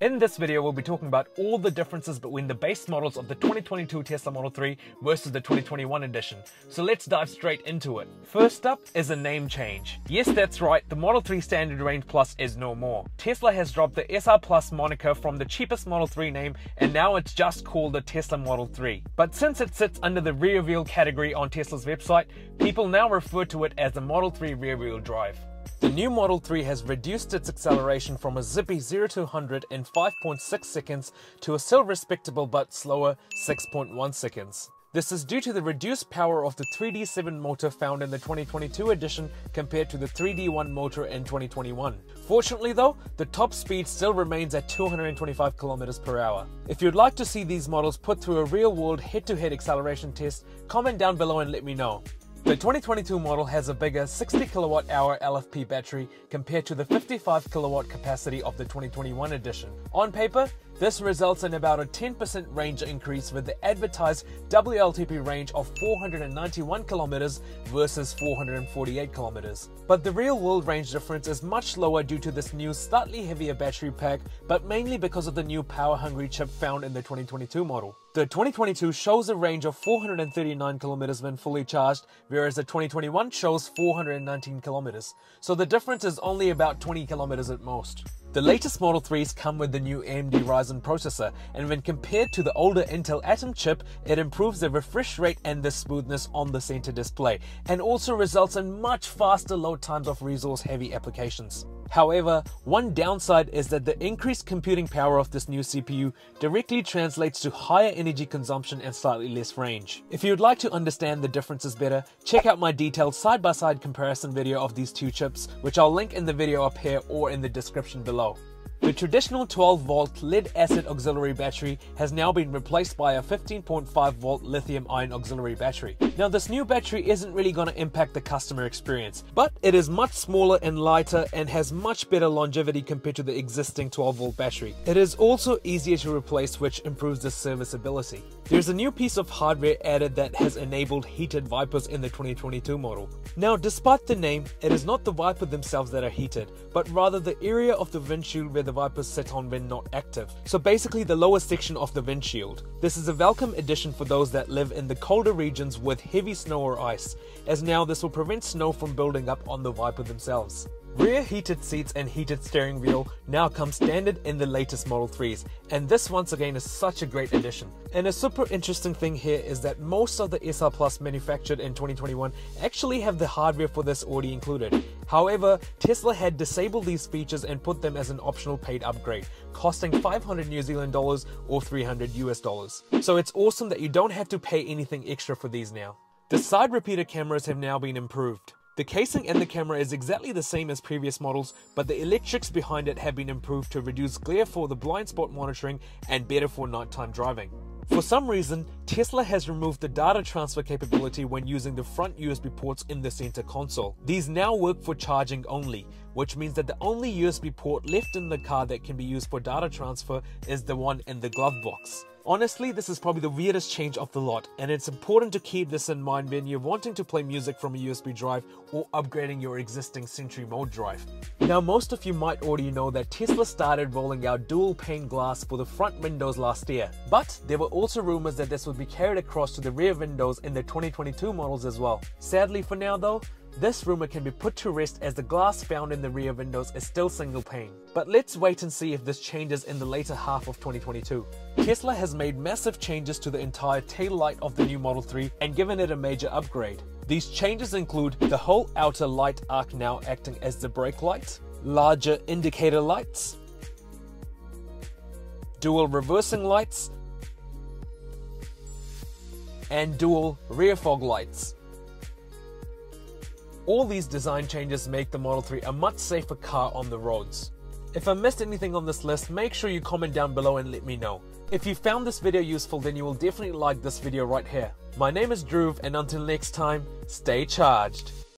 In this video, we'll be talking about all the differences between the base models of the 2022 Tesla Model 3 versus the 2021 edition. So let's dive straight into it. First up is a name change. Yes, that's right, the Model 3 Standard Range Plus is no more. Tesla has dropped the SR Plus moniker from the cheapest Model 3 name, and now it's just called the Tesla Model 3. But since it sits under the rear wheel category on Tesla's website, people now refer to it as the Model 3 rear wheel drive. The new Model 3 has reduced its acceleration from a zippy 0 to 100 in 5.6 seconds to a still respectable but slower 6.1 seconds. This is due to the reduced power of the 3D7 motor found in the 2022 edition compared to the 3D1 motor in 2021. Fortunately though, the top speed still remains at 225 km per hour. If you'd like to see these models put through a real-world head-to-head acceleration test, comment down below and let me know. The 2022 model has a bigger 60 kWh LFP battery compared to the 55 kW capacity of the 2021 edition. On paper, this results in about a 10% range increase with the advertised WLTP range of 491 km versus 448 km. But the real-world range difference is much lower due to this new slightly heavier battery pack, but mainly because of the new power-hungry chip found in the 2022 model. The 2022 shows a range of 439 km when fully charged, whereas the 2021 shows 419 km. So the difference is only about 20 km at most. The latest Model 3s come with the new AMD Ryzen processor, and when compared to the older Intel Atom chip, it improves the refresh rate and the smoothness on the center display, and also results in much faster load times of resource-heavy applications. However, one downside is that the increased computing power of this new CPU directly translates to higher energy consumption and slightly less range. If you'd like to understand the differences better, check out my detailed side-by-side comparison video of these two chips, which I'll link in the video up here or in the description below. The traditional 12-volt lead-acid auxiliary battery has now been replaced by a 15.5-volt lithium-ion auxiliary battery. Now, this new battery isn't really going to impact the customer experience, but it is much smaller and lighter and has much better longevity compared to the existing 12-volt battery. It is also easier to replace, which improves the serviceability. There's a new piece of hardware added that has enabled heated wipers in the 2022 model. Now, despite the name, it is not the wiper themselves that are heated, but rather the area of the windshield where the wipers sit on when not active. So basically the lower section of the windshield. This is a welcome addition for those that live in the colder regions with heavy snow or ice, as now this will prevent snow from building up on the wiper themselves. Rear heated seats and heated steering wheel now come standard in the latest Model 3s, and this once again is such a great addition. And a super interesting thing here is that most of the SR Plus manufactured in 2021 actually have the hardware for this already included. However, Tesla had disabled these features and put them as an optional paid upgrade, costing 500 New Zealand dollars or 300 US dollars. So it's awesome that you don't have to pay anything extra for these now. The side repeater cameras have now been improved. The casing and the camera is exactly the same as previous models, but the electrics behind it have been improved to reduce glare for the blind spot monitoring and better for nighttime driving. For some reason, Tesla has removed the data transfer capability when using the front USB ports in the center console. These now work for charging only, which means that the only USB port left in the car that can be used for data transfer is the one in the glove box. Honestly, this is probably the weirdest change of the lot, and it's important to keep this in mind when you're wanting to play music from a USB drive or upgrading your existing Sentry Mode drive. Now, most of you might already know that Tesla started rolling out dual pane glass for the front windows last year, but there were also rumors that this would be carried across to the rear windows in the 2022 models as well. Sadly for now though, this rumor can be put to rest as the glass found in the rear windows is still single pane. But let's wait and see if this changes in the later half of 2022. Tesla has made massive changes to the entire tail light of the new Model 3 and given it a major upgrade. These changes include the whole outer light arc now acting as the brake light, larger indicator lights, dual reversing lights, and dual rear fog lights. All these design changes make the Model 3 a much safer car on the roads. If I missed anything on this list, make sure you comment down below and let me know. If you found this video useful, then you will definitely like this video right here. My name is Dhruv, and until next time, stay charged.